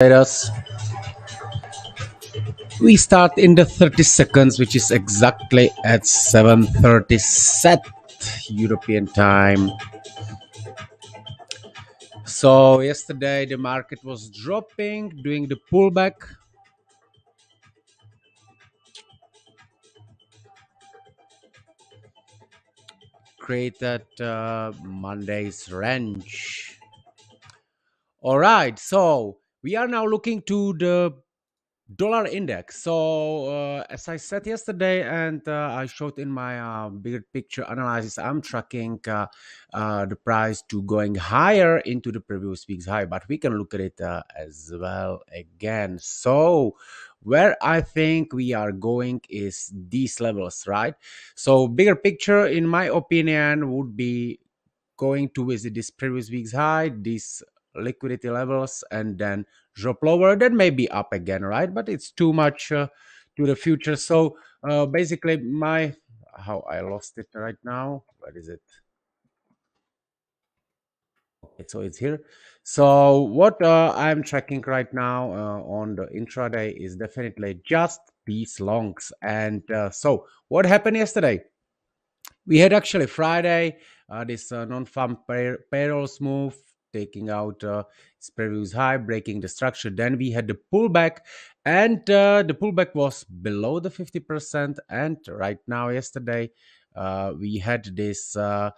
Let us. We start in the 30 seconds, which is exactly at 7:30 set European time. So yesterday the market was dropping, doing the pullback. Created Monday's range. All right, so we are now looking to the dollar index. So as I said yesterday, and I showed in my bigger picture analysis, I'm tracking the price to going higher into the previous week's high, but we can look at it as well again. So where I think we are going is these levels, right? So bigger picture, in my opinion, would be going to visit this previous week's high, these liquidity levels, and then drop lower, then maybe up again, right? But it's too much to the future. So basically my how I lost it right now, where is it? Okay, so it's here. So what I'm tracking right now on the intraday is definitely just these longs. And so what happened yesterday? We had actually Friday this non-farm payrolls move, taking out its previous high, breaking the structure. Then we had the pullback, and the pullback was below the 50%. And right now, yesterday, we had this. Uh,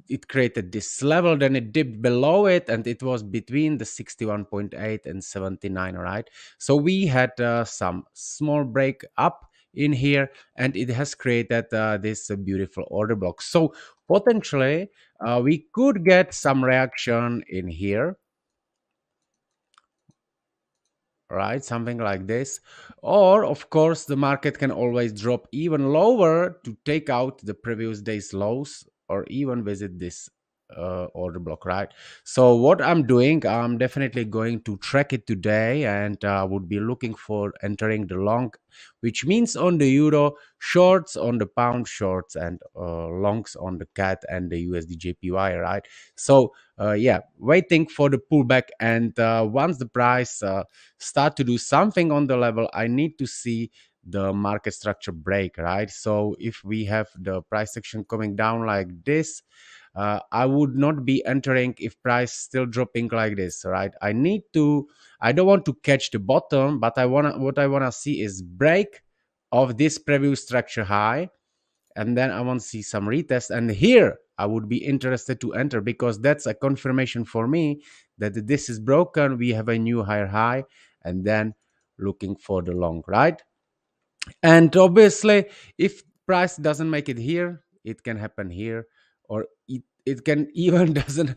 it created this level, then it dipped below it, and it was between the 61.8 and 79. All right, so we had some small break up in here, and it has created this beautiful order block. So potentially we could get some reaction in here, right? Something like this. Or of course the market can always drop even lower to take out the previous day's lows, or even visit this order block, right? So what I'm doing, I'm definitely going to track it today, and would be looking for entering the long, which means on the euro shorts, on the pound shorts, and longs on the CAD and the USD JPY, right? So yeah, waiting for the pullback, and once the price start to do something on the level, I need to see the market structure break, right? So if we have the price action coming down like this, I would not be entering if price still dropping like this, right? I don't want to catch the bottom, but what I want to see is break of this previous structure high, and then I want to see some retest. And here I would be interested to enter, because that's a confirmation for me that this is broken. We have a new higher high, and then looking for the long, right? And obviously, if price doesn't make it here, it can happen here, or it can even doesn't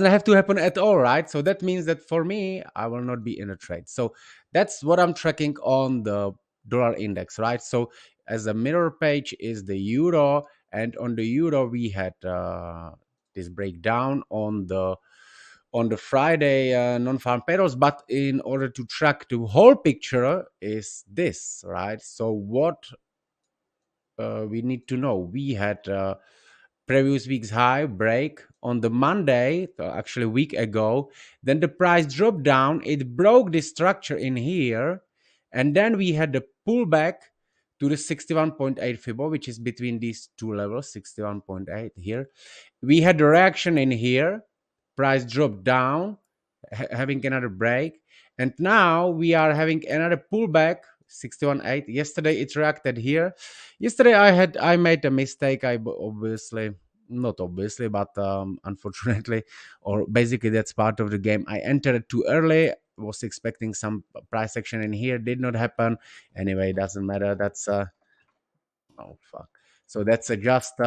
have to happen at all, right? So that means that for me, I will not be in a trade. So that's what I'm tracking on the dollar index, right? So as a mirror page is the euro, and on the euro we had this breakdown on the Friday non-farm payrolls. But in order to track the whole picture is this, right? So what we need to know, we had previous week's high break on the Monday, actually a week ago. Then the price dropped down. It broke the structure in here, and then we had the pullback to the 61.8 Fibonacci, which is between these two levels, 61.8 here. We had the reaction in here. Price dropped down, having another break, and now we are having another pullback, 61.8. Yesterday it reacted here. Yesterday I made a mistake. Obviously, not obviously, but unfortunately, or basically that's part of the game, I entered too early. Was expecting some price action in here, did not happen. Anyway, doesn't matter. That's oh fuck. So that's just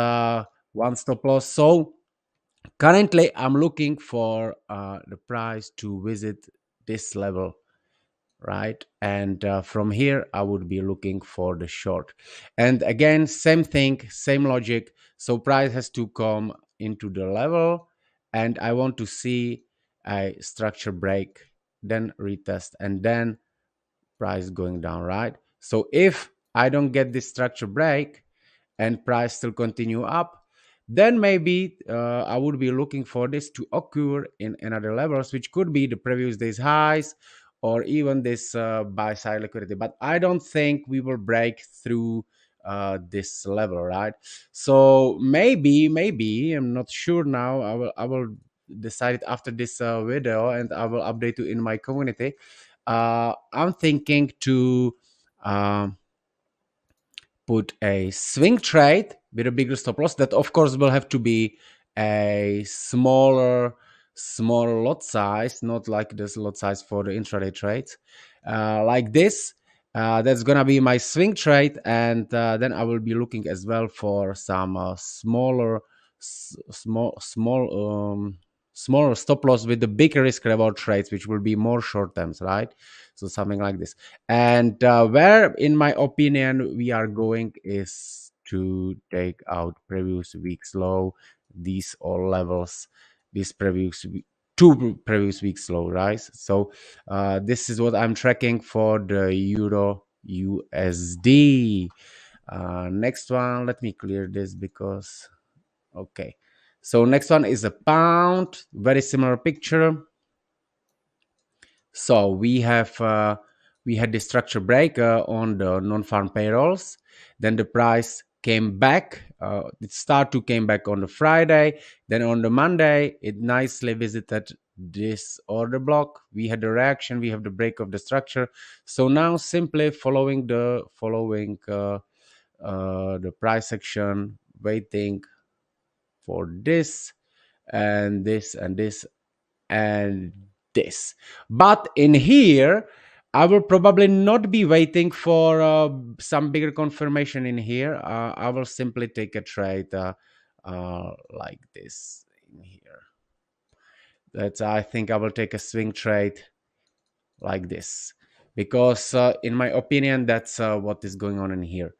one stop loss. So currently I'm looking for the price to visit this level, right? And from here I would be looking for the short. And again, same thing, same logic. So price has to come into the level, and I want to see a structure break, then retest, and then price going down, right? So if I don't get this structure break and price still continue up, then maybe I would be looking for this to occur in another levels, which could be the previous day's highs or even this buy side liquidity. But I don't think we will break through this level, right? So maybe I'm not sure now. I will decide it after this video, and I will update you in my community. I'm thinking to um, put a swing trade with a bigger stop loss. That of course will have to be a smaller lot size, not like this lot size for the intraday trades, like this. That's gonna be my swing trade, and then I will be looking as well for some smaller, smaller stop loss with the bigger risk reward trades, which will be more short terms, right? So something like this. And where, in my opinion, we are going is to take out previous week's low, these all levels, this two previous weeks low, right? So this is what I'm tracking for the Euro USD. Next one, let me clear this because, okay. So next one is a pound, very similar picture. So we had the structure break on the non-farm payrolls. Then the price came back. It started to came back on the Friday. Then on the Monday, it nicely visited this order block. We had the reaction. We have the break of the structure. So now simply following the price action, waiting for this and this and this and this. But in here, I will probably not be waiting for some bigger confirmation in here. I will simply take a trade like this in here. That's, I think I will take a swing trade like this, because in my opinion, that's what is going on in here.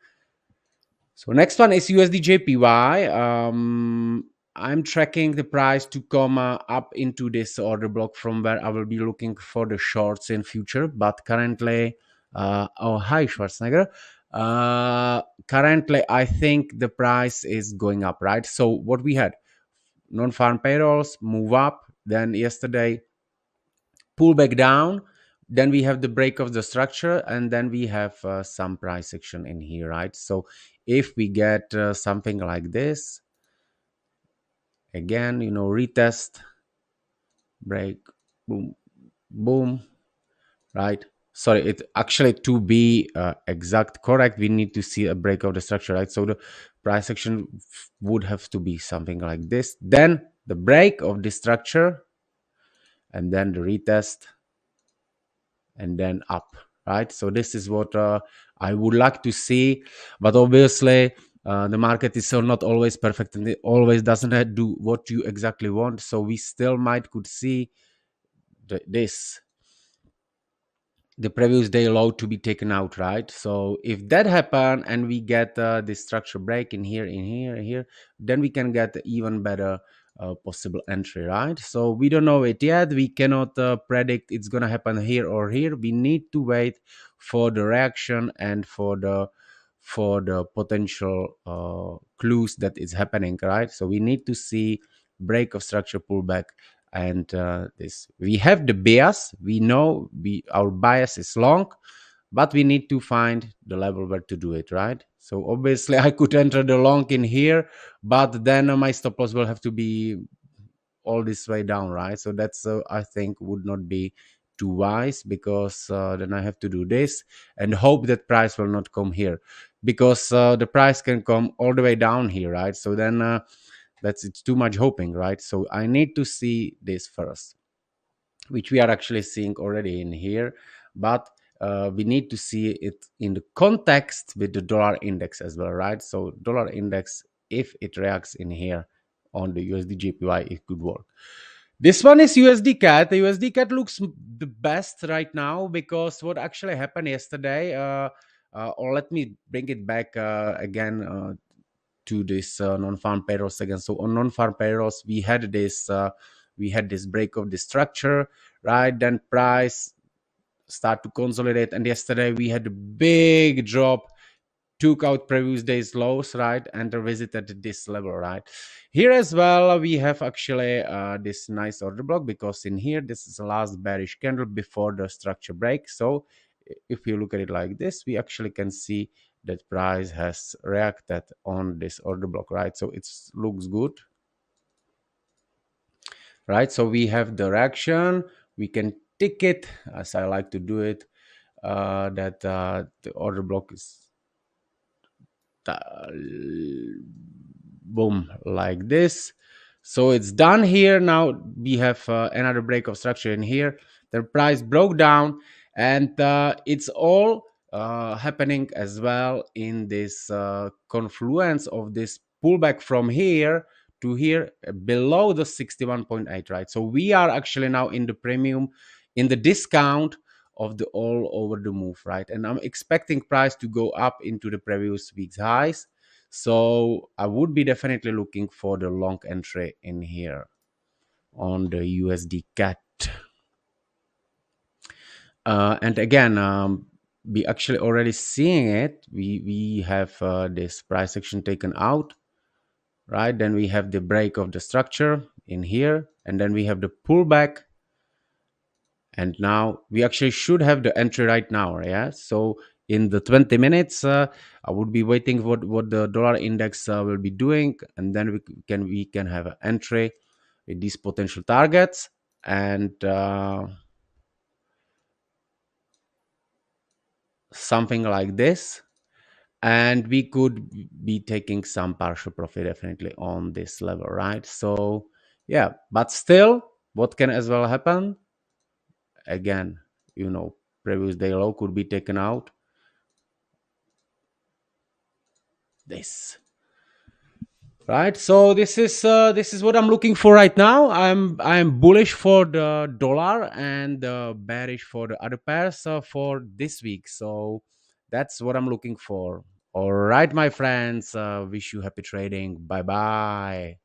So next one is USD JPY. I'm tracking the price to come up into this order block from where I will be looking for the shorts in future. But currently, oh hi Schwarzenegger. Currently, I think the price is going up, right? So what we had, non-farm payrolls move up. Then yesterday pull back down, then we have the break of the structure, and then we have some price action in here, right? So if we get something like this again, retest, break, boom, boom, right? Sorry, it actually, to be exact correct, we need to see a break of the structure, right? So the price action would have to be something like this, then the break of the structure, and then the retest, and then up, right? So this is what I would like to see. But obviously the market is still not always perfect, and it always doesn't do what you exactly want. So we still might could see this, the previous day low to be taken out, right? So if that happen and we get this structure break in here, then we can get even better possible entry, right? So we don't know it yet. We cannot predict it's gonna happen here or here. We need to wait for the reaction and for the potential clues that is happening, right? So we need to see break of structure pullback, and this, we have the bias, we know our bias is long, but we need to find the level where to do it, right? So obviously I could enter the long in here, but then my stop loss will have to be all this way down, right? So that's I think would not be too wise, because then I have to do this and hope that price will not come here, because the price can come all the way down here, right? So then that's, it's too much hoping, right? So I need to see this first, which we are actually seeing already in here, but we need to see it in the context with the dollar index as well, right? So dollar index, if it reacts in here on the USD JPY, it could work. This one is USD CAD. The USD CAD looks the best right now, because what actually happened yesterday, or let me bring it back again to this non-farm payrolls again. So on non-farm payrolls, we had this break of the structure, right? Then price start to consolidate, and yesterday we had a big drop took out previous day's lows, right, and revisited this level, right. Here as well we have actually this nice order block, because in here this is the last bearish candle before the structure break. So if you look at it like this, we actually can see that price has reacted on this order block, right. So it looks good, right. So we have the reaction, we can tick it as I like to do it, that the order block is boom, like this. So it's done here. Now we have another break of structure in here. The price broke down, and it's all happening as well in this confluence of this pullback from here to here, below the 61.8, right. So we are actually now in the premium, in the discount of the all over the move, right. And I'm expecting price to go up into the previous week's highs. So I would be definitely looking for the long entry in here on the USD CAT. And again, we actually already seeing it. We have this price action taken out, right. Then we have the break of the structure in here, and then we have the pullback. And now we actually should have the entry right now, yeah. So in the 20 minutes, I would be waiting what the dollar index will be doing, and then we can have an entry with these potential targets, and something like this, and we could be taking some partial profit definitely on this level, right. So yeah, but still, what can as well happen again, previous day low could be taken out, this, right. So this is what I'm looking for right now. I'm bullish for the dollar and bearish for the other pairs for this week. So that's what I'm looking for. All right, my friends, wish you happy trading. Bye bye.